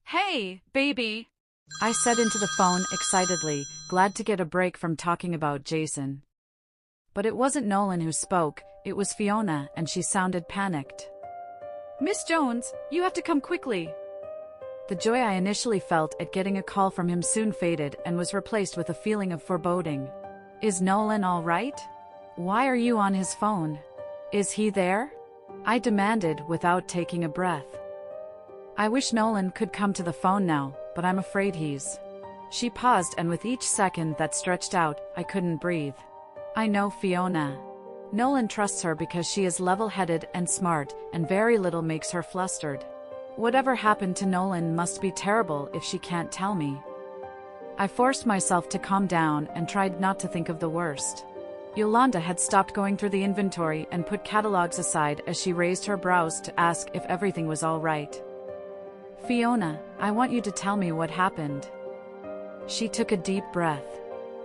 Hey, baby, I said into the phone excitedly, glad to get a break from talking about Jason. But it wasn't Nolan who spoke, it was Fiona, and she sounded panicked. Miss Jones, you have to come quickly. The joy I initially felt at getting a call from him soon faded and was replaced with a feeling of foreboding. Is Nolan all right? Why are you on his phone? Is he there? I demanded without taking a breath. I wish Nolan could come to the phone now, but I'm afraid he's. She paused, and with each second that stretched out, I couldn't breathe. I know Fiona. Nolan trusts her because she is level-headed and smart, and very little makes her flustered. Whatever happened to Nolan must be terrible if she can't tell me. I forced myself to calm down and tried not to think of the worst. Yolanda had stopped going through the inventory and put catalogs aside as she raised her brows to ask if everything was all right. Fiona, I want you to tell me what happened. She took a deep breath.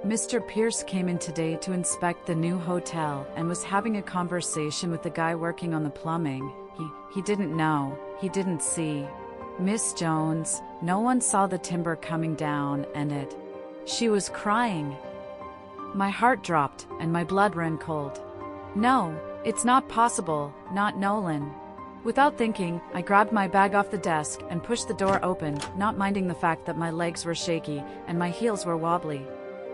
Mr. Pierce came in today to inspect the new hotel and was having a conversation with the guy working on the plumbing. He didn't know, he didn't see. Miss Jones, no one saw the timber coming down and it. She was crying. My heart dropped and my blood ran cold. No, it's not possible, not Nolan. Without thinking, I grabbed my bag off the desk and pushed the door open, not minding the fact that my legs were shaky and my heels were wobbly.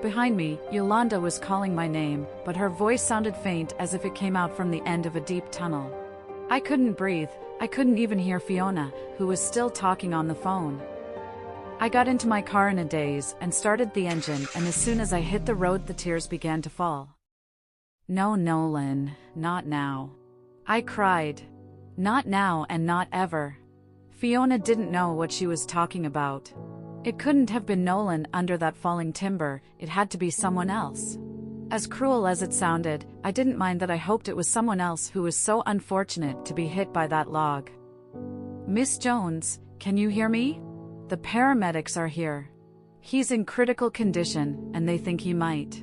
Behind me, Yolanda was calling my name, but her voice sounded faint as if it came out from the end of a deep tunnel. I couldn't breathe, I couldn't even hear Fiona, who was still talking on the phone. I got into my car in a daze and started the engine, and as soon as I hit the road the tears began to fall. No, Nolan, not now. I cried. Not now and not ever. Fiona didn't know what she was talking about. It couldn't have been Nolan under that falling timber, it had to be someone else. As cruel as it sounded, I didn't mind that I hoped it was someone else who was so unfortunate to be hit by that log. Miss Jones, can you hear me? The paramedics are here. He's in critical condition, and they think he might.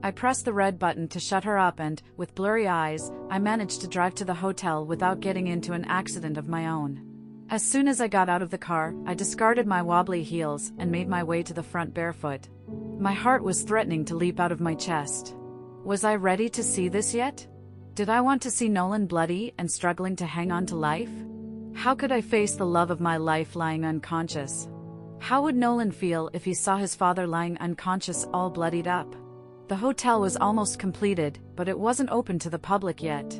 I pressed the red button to shut her up and, with blurry eyes, I managed to drive to the hotel without getting into an accident of my own. As soon as I got out of the car, I discarded my wobbly heels and made my way to the front barefoot. My heart was threatening to leap out of my chest. Was I ready to see this yet? Did I want to see Nolan bloody and struggling to hang on to life? How could I face the love of my life lying unconscious? How would Nolan feel if he saw his father lying unconscious all bloodied up? The hotel was almost completed, but it wasn't open to the public yet.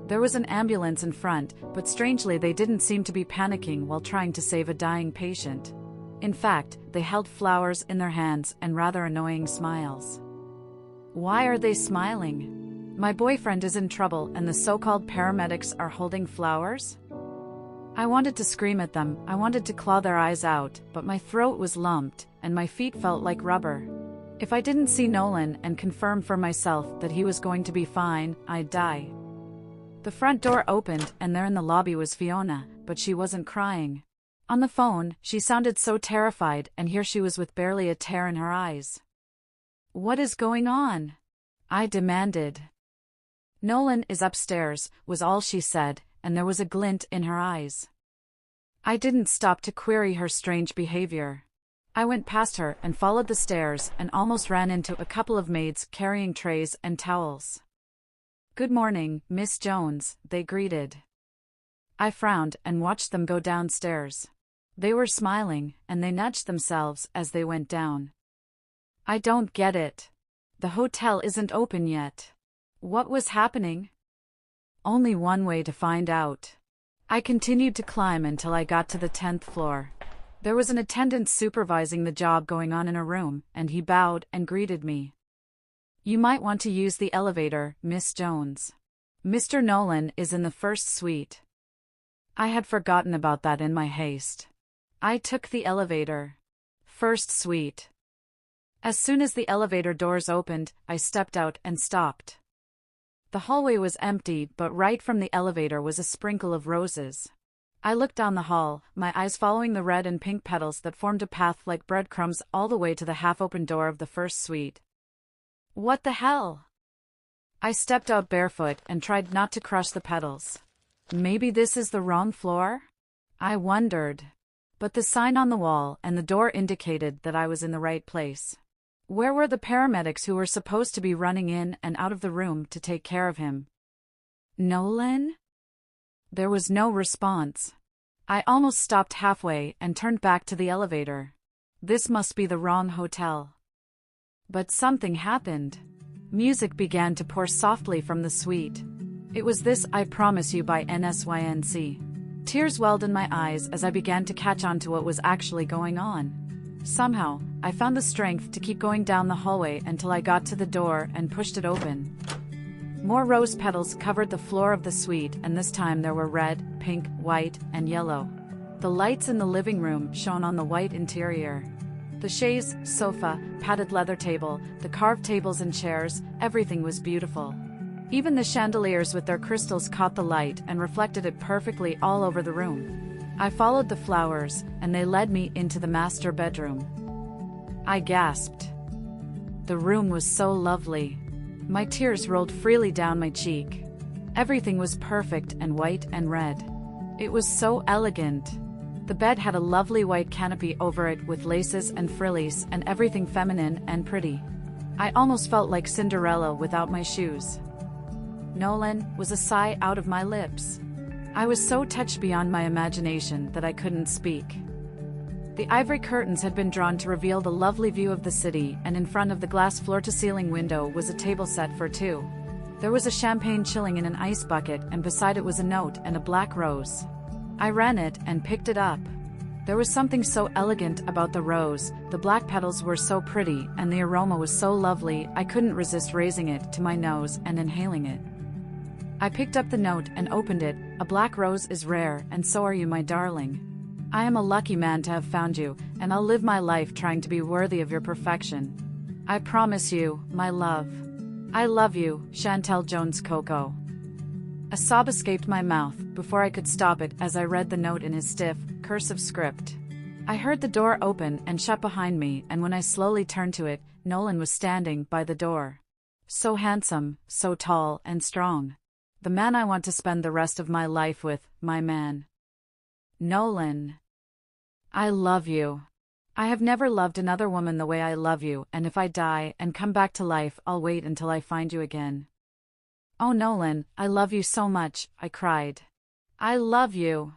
There was an ambulance in front, but strangely they didn't seem to be panicking while trying to save a dying patient. In fact, they held flowers in their hands and rather annoying smiles. Why are they smiling? My boyfriend is in trouble and the so-called paramedics are holding flowers? I wanted to scream at them, I wanted to claw their eyes out, but my throat was lumped, and my feet felt like rubber. If I didn't see Nolan and confirm for myself that he was going to be fine, I'd die. The front door opened and there in the lobby was Fiona, but she wasn't crying. On the phone, she sounded so terrified, and here she was with barely a tear in her eyes. What is going on? I demanded. Nolan is upstairs, was all she said, and there was a glint in her eyes. I didn't stop to query her strange behavior. I went past her and followed the stairs and almost ran into a couple of maids carrying trays and towels. Good morning, Miss Jones, they greeted. I frowned and watched them go downstairs. They were smiling, and they nudged themselves as they went down. I don't get it. The hotel isn't open yet. What was happening? Only one way to find out. I continued to climb until I got to the 10th floor. There was an attendant supervising the job going on in a room, and he bowed and greeted me. You might want to use the elevator, Miss Jones. Mr. Nolan is in the first suite. I had forgotten about that in my haste. I took the elevator. First suite. As soon as the elevator doors opened, I stepped out and stopped. The hallway was empty, but right from the elevator was a sprinkle of roses. I looked down the hall, my eyes following the red and pink petals that formed a path like breadcrumbs all the way to the half-open door of the first suite. What the hell? I stepped out barefoot and tried not to crush the petals. Maybe this is the wrong floor? I wondered. But the sign on the wall and the door indicated that I was in the right place. Where were the paramedics who were supposed to be running in and out of the room to take care of him? Nolan? There was no response. I almost stopped halfway and turned back to the elevator. This must be the wrong hotel. But something happened. Music began to pour softly from the suite. It was This I Promise You by NSYNC. Tears welled in my eyes as I began to catch on to what was actually going on. Somehow, I found the strength to keep going down the hallway until I got to the door and pushed it open. More rose petals covered the floor of the suite, and this time there were red, pink, white, and yellow. The lights in the living room shone on the white interior. The chaise, sofa, padded leather table, the carved tables and chairs, everything was beautiful. Even the chandeliers with their crystals caught the light and reflected it perfectly all over the room. I followed the flowers, and they led me into the master bedroom. I gasped. The room was so lovely. My tears rolled freely down my cheek. Everything was perfect and white and red. It was so elegant. The bed had a lovely white canopy over it with laces and frillies and everything feminine and pretty. I almost felt like Cinderella without my shoes. Nolan, was a sigh out of my lips. I was so touched beyond my imagination that I couldn't speak. The ivory curtains had been drawn to reveal the lovely view of the city, and in front of the glass floor-to-ceiling window was a table set for two. There was a champagne chilling in an ice bucket, and beside it was a note and a black rose. I ran it and picked it up. There was something so elegant about the rose, the black petals were so pretty, and the aroma was so lovely I couldn't resist raising it to my nose and inhaling it. I picked up the note and opened it. A black rose is rare, and so are you, my darling. I am a lucky man to have found you, and I'll live my life trying to be worthy of your perfection. I promise you, my love. I love you, Chantel Jones Coco. A sob escaped my mouth before I could stop it as I read the note in his stiff, cursive script. I heard the door open and shut behind me, and when I slowly turned to it, Nolan was standing by the door. So handsome, so tall and strong. The man I want to spend the rest of my life with, my man. Nolan. I love you. I have never loved another woman the way I love you, and if I die and come back to life, I'll wait until I find you again. Oh Nolan, I love you so much, I cried. I love you.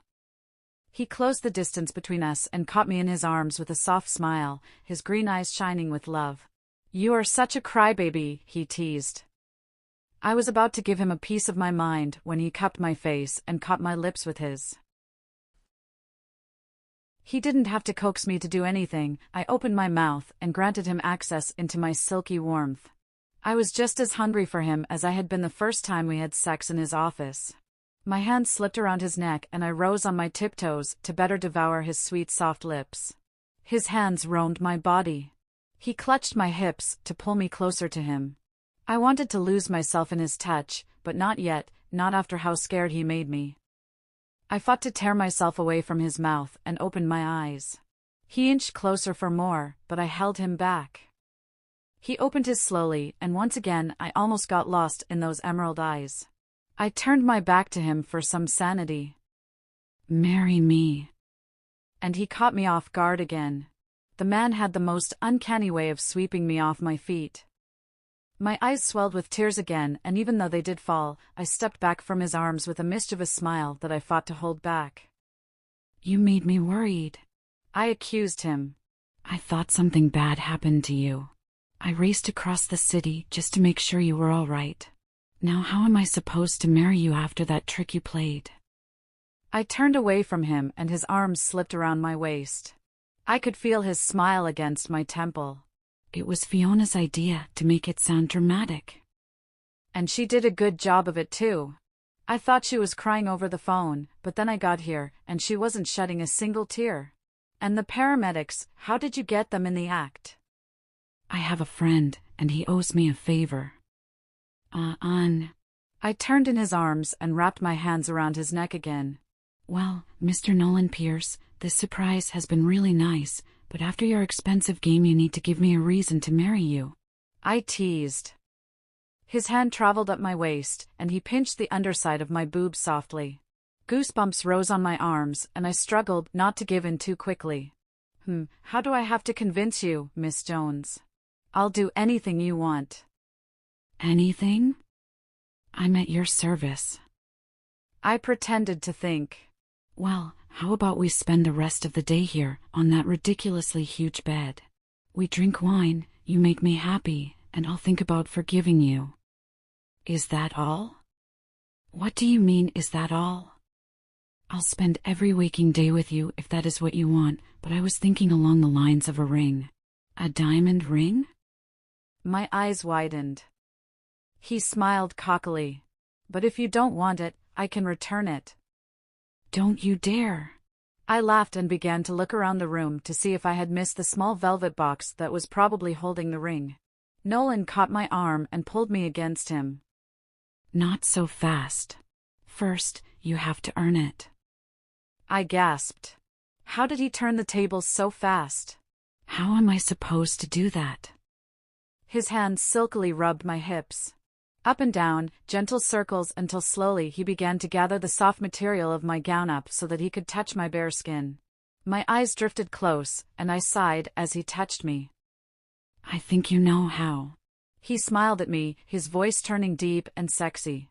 He closed the distance between us and caught me in his arms with a soft smile, his green eyes shining with love. You are such a crybaby, he teased. I was about to give him a piece of my mind when he cupped my face and caught my lips with his. He didn't have to coax me to do anything. I opened my mouth and granted him access into my silky warmth. I was just as hungry for him as I had been the first time we had sex in his office. My hand slipped around his neck and I rose on my tiptoes to better devour his sweet soft lips. His hands roamed my body. He clutched my hips to pull me closer to him. I wanted to lose myself in his touch, but not yet, not after how scared he made me. I fought to tear myself away from his mouth and opened my eyes. He inched closer for more, but I held him back. He opened his slowly, and once again I almost got lost in those emerald eyes. I turned my back to him for some sanity. Marry me. And he caught me off guard again. The man had the most uncanny way of sweeping me off my feet. My eyes swelled with tears again, and even though they did fall, I stepped back from his arms with a mischievous smile that I fought to hold back. You made me worried, I accused him. I thought something bad happened to you. I raced across the city just to make sure you were all right. Now how am I supposed to marry you after that trick you played? I turned away from him and his arms slipped around my waist. I could feel his smile against my temple. It was Fiona's idea to make it sound dramatic. And she did a good job of it too. I thought she was crying over the phone, but then I got here, and she wasn't shedding a single tear. And the paramedics, how did you get them in the act? I have a friend, and he owes me a favor. I turned in his arms and wrapped my hands around his neck again. Well, Mr. Nolan Pierce, this surprise has been really nice, but after your expensive game you need to give me a reason to marry you. I teased. His hand traveled up my waist, and he pinched the underside of my boobs softly. Goosebumps rose on my arms, and I struggled not to give in too quickly. How do I have to convince you, Miss Jones? I'll do anything you want. Anything? I'm at your service. I pretended to think. Well, how about we spend the rest of the day here, on that ridiculously huge bed? We drink wine, you make me happy, and I'll think about forgiving you. Is that all? What do you mean, is that all? I'll spend every waking day with you if that is what you want, but I was thinking along the lines of a ring. A diamond ring? My eyes widened. He smiled cockily. But if you don't want it, I can return it. Don't you dare. I laughed and began to look around the room to see if I had missed the small velvet box that was probably holding the ring. Nolan caught my arm and pulled me against him. Not so fast. First, you have to earn it. I gasped. How did he turn the tables so fast? How am I supposed to do that? His hand silkily rubbed my hips. Up and down, gentle circles until slowly he began to gather the soft material of my gown up so that he could touch my bare skin. My eyes drifted close, and I sighed as he touched me. I think you know how. He smiled at me, his voice turning deep and sexy.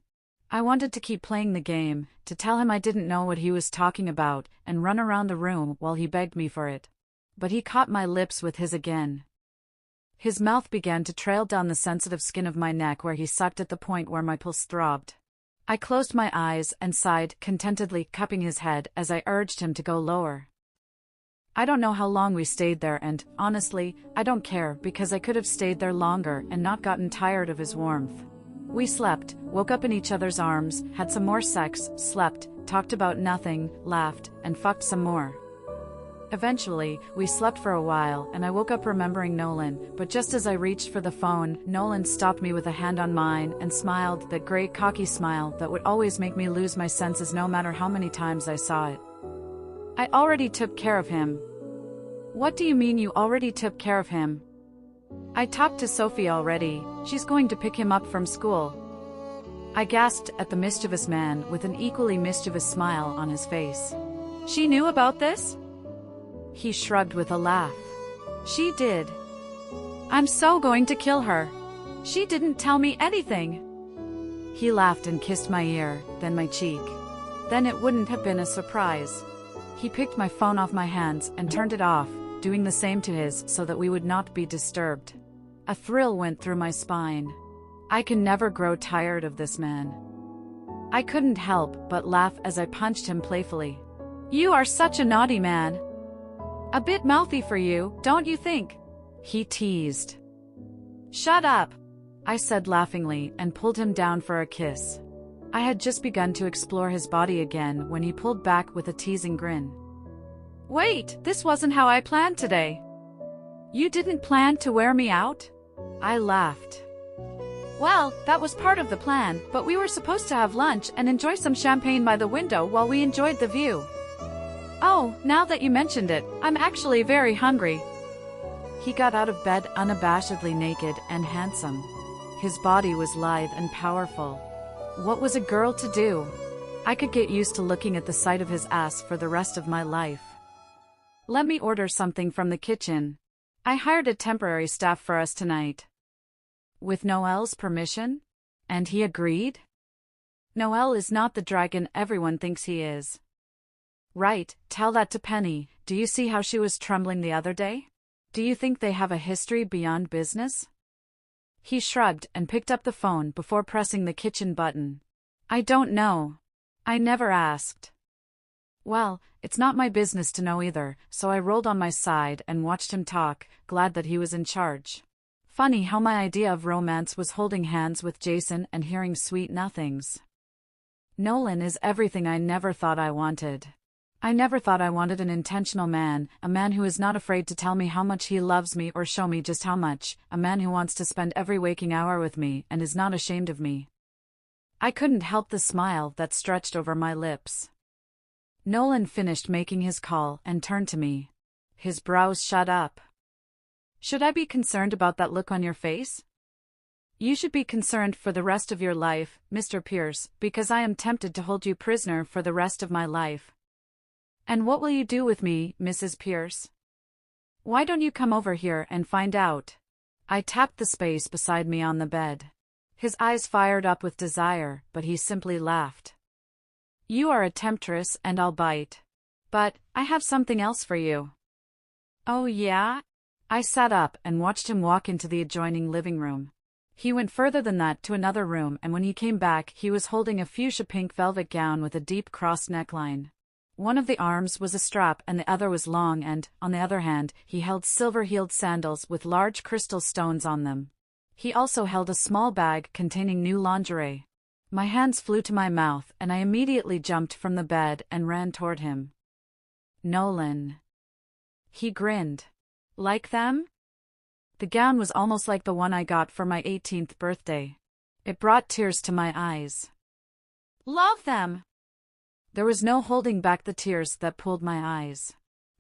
I wanted to keep playing the game, to tell him I didn't know what he was talking about, and run around the room while he begged me for it. But he caught my lips with his again. His mouth began to trail down the sensitive skin of my neck where he sucked at the point where my pulse throbbed. I closed my eyes and sighed contentedly, cupping his head as I urged him to go lower. I don't know how long we stayed there and, honestly, I don't care because I could have stayed there longer and not gotten tired of his warmth. We slept, woke up in each other's arms, had some more sex, slept, talked about nothing, laughed, and fucked some more. Eventually, we slept for a while and I woke up remembering Nolan, but just as I reached for the phone, Nolan stopped me with a hand on mine and smiled, that great cocky smile that would always make me lose my senses no matter how many times I saw it. I already took care of him. What do you mean you already took care of him? I talked to Sophie already, she's going to pick him up from school. I gasped at the mischievous man with an equally mischievous smile on his face. She knew about this? He shrugged with a laugh. She did. I'm so going to kill her. She didn't tell me anything. He laughed and kissed my ear, then my cheek. Then it wouldn't have been a surprise. He picked my phone off my hands and turned it off, doing the same to his so that we would not be disturbed. A thrill went through my spine. I can never grow tired of this man. I couldn't help but laugh as I punched him playfully. You are such a naughty man. A bit mouthy for you, don't you think? He teased. Shut up, I said laughingly and pulled him down for a kiss. I had just begun to explore his body again when he pulled back with a teasing grin. Wait, this wasn't how I planned today. You didn't plan to wear me out? I laughed. Well, that was part of the plan, but we were supposed to have lunch and enjoy some champagne by the window while we enjoyed the view. Oh, now that you mentioned it, I'm actually very hungry. He got out of bed unabashedly naked and handsome. His body was lithe and powerful. What was a girl to do? I could get used to looking at the sight of his ass for the rest of my life. Let me order something from the kitchen. I hired a temporary staff for us tonight. With Noel's permission? And he agreed? Noel is not the dragon everyone thinks he is. Right, tell that to Penny. Do you see how she was trembling the other day? Do you think they have a history beyond business? He shrugged and picked up the phone before pressing the kitchen button. I don't know. I never asked. Well, it's not my business to know either, so I rolled on my side and watched him talk, glad that he was in charge. Funny how my idea of romance was holding hands with Jason and hearing sweet nothings. Nolan is everything I never thought I wanted. I never thought I wanted an intentional man, a man who is not afraid to tell me how much he loves me or show me just how much, a man who wants to spend every waking hour with me and is not ashamed of me. I couldn't help the smile that stretched over my lips. Nolan finished making his call and turned to me. His brows shot up. Should I be concerned about that look on your face? You should be concerned for the rest of your life, Mr. Pierce, because I am tempted to hold you prisoner for the rest of my life. And what will you do with me, Mrs. Pierce? Why don't you come over here and find out? I tapped the space beside me on the bed. His eyes fired up with desire, but he simply laughed. You are a temptress and I'll bite. But, I have something else for you. Oh yeah? I sat up and watched him walk into the adjoining living room. He went further than that to another room, and when he came back he was holding a fuchsia pink velvet gown with a deep cross neckline. One of the arms was a strap and the other was long and, on the other hand, he held silver-heeled sandals with large crystal stones on them. He also held a small bag containing new lingerie. My hands flew to my mouth and I immediately jumped from the bed and ran toward him. Nolan. He grinned. Like them? The gown was almost like the one I got for my 18th birthday. It brought tears to my eyes. Love them! There was no holding back the tears that pulled my eyes.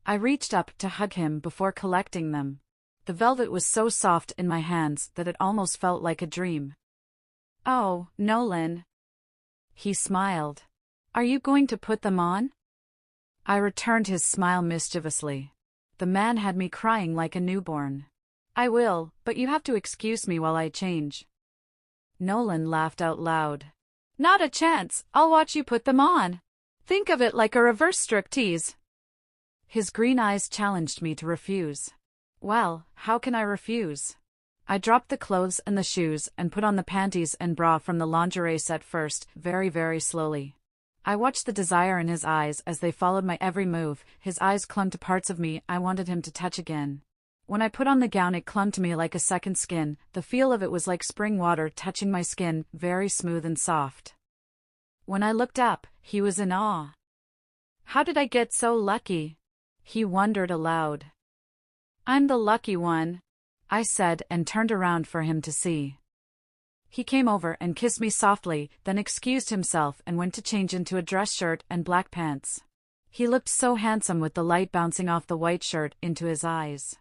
I reached up to hug him before collecting them. The velvet was so soft in my hands that it almost felt like a dream. Oh, Nolan. He smiled. Are you going to put them on? I returned his smile mischievously. The man had me crying like a newborn. I will, but you have to excuse me while I change. Nolan laughed out loud. Not a chance, I'll watch you put them on. Think of it like a reverse striptease. His green eyes challenged me to refuse. Well, how can I refuse? I dropped the clothes and the shoes and put on the panties and bra from the lingerie set first, very, very slowly. I watched the desire in his eyes as they followed my every move. His eyes clung to parts of me I wanted him to touch again. When I put on the gown it clung to me like a second skin. The feel of it was like spring water touching my skin, very smooth and soft. When I looked up, he was in awe. How did I get so lucky? He wondered aloud. I'm the lucky one, I said and turned around for him to see. He came over and kissed me softly, then excused himself and went to change into a dress shirt and black pants. He looked so handsome with the light bouncing off the white shirt into his eyes.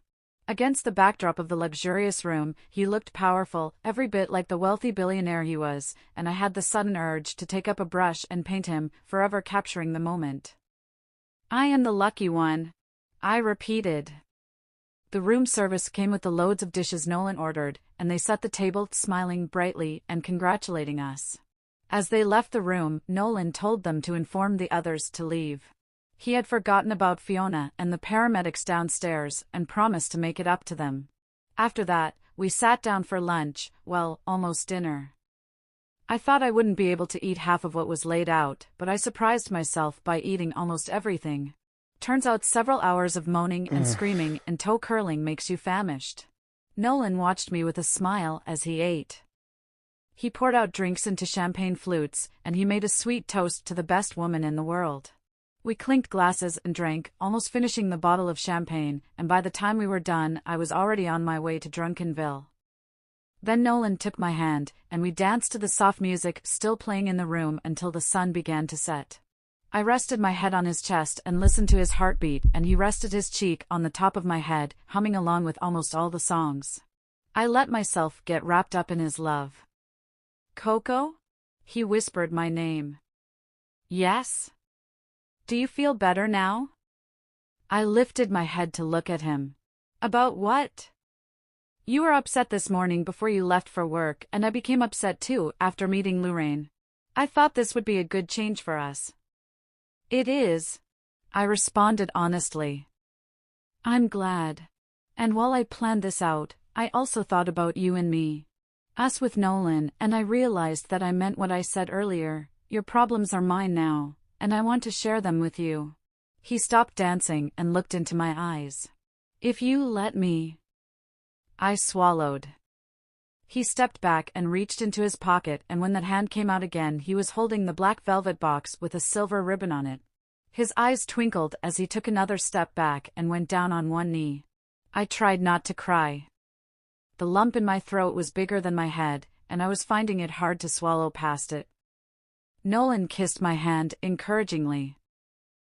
Against the backdrop of the luxurious room, he looked powerful, every bit like the wealthy billionaire he was, and I had the sudden urge to take up a brush and paint him, forever capturing the moment. I am the lucky one, I repeated. The room service came with the loads of dishes Nolan ordered, and they set the table, smiling brightly and congratulating us. As they left the room, Nolan told them to inform the others to leave. He had forgotten about Fiona and the paramedics downstairs and promised to make it up to them. After that, we sat down for lunch, well, almost dinner. I thought I wouldn't be able to eat half of what was laid out, but I surprised myself by eating almost everything. Turns out several hours of moaning and screaming and toe curling makes you famished. Nolan watched me with a smile as he ate. He poured out drinks into champagne flutes, and he made a sweet toast to the best woman in the world. We clinked glasses and drank, almost finishing the bottle of champagne, and by the time we were done I was already on my way to Drunkenville. Then Nolan took my hand, and we danced to the soft music still playing in the room until the sun began to set. I rested my head on his chest and listened to his heartbeat, and he rested his cheek on the top of my head, humming along with almost all the songs. I let myself get wrapped up in his love. Coco? He whispered my name. Yes? Do you feel better now? I lifted my head to look at him. About what? You were upset this morning before you left for work, and I became upset too after meeting Lorraine. I thought this would be a good change for us. It is, I responded honestly. I'm glad. And while I planned this out, I also thought about you and me. Us with Nolan, and I realized that I meant what I said earlier. Your problems are mine now, and I want to share them with you. He stopped dancing and looked into my eyes. If you let me. I swallowed. He stepped back and reached into his pocket, and when that hand came out again he was holding the black velvet box with a silver ribbon on it. His eyes twinkled as he took another step back and went down on one knee. I tried not to cry. The lump in my throat was bigger than my head, and I was finding it hard to swallow past it. Nolan kissed my hand encouragingly.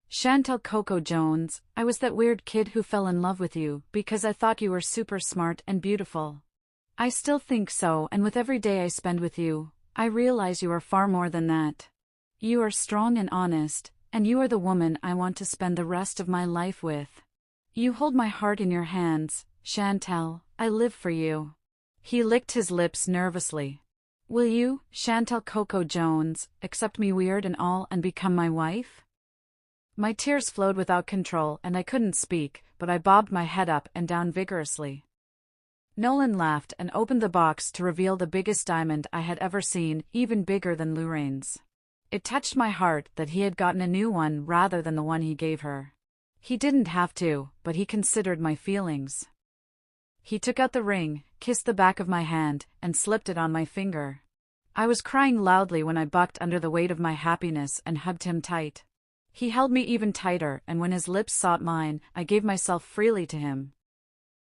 Chantel Coco Jones, I was that weird kid who fell in love with you because I thought you were super smart and beautiful. I still think so, and with every day I spend with you, I realize you are far more than that. You are strong and honest, and you are the woman I want to spend the rest of my life with. You hold my heart in your hands, Chantal, I live for you. He licked his lips nervously. Will you, Chantal Coco Jones, accept me weird and all and become my wife? My tears flowed without control and I couldn't speak, but I bobbed my head up and down vigorously. Nolan laughed and opened the box to reveal the biggest diamond I had ever seen, even bigger than Lorraine's. It touched my heart that he had gotten a new one rather than the one he gave her. He didn't have to, but he considered my feelings. He took out the ring, kissed the back of my hand, and slipped it on my finger. I was crying loudly when I bucked under the weight of my happiness and hugged him tight. He held me even tighter, and when his lips sought mine, I gave myself freely to him.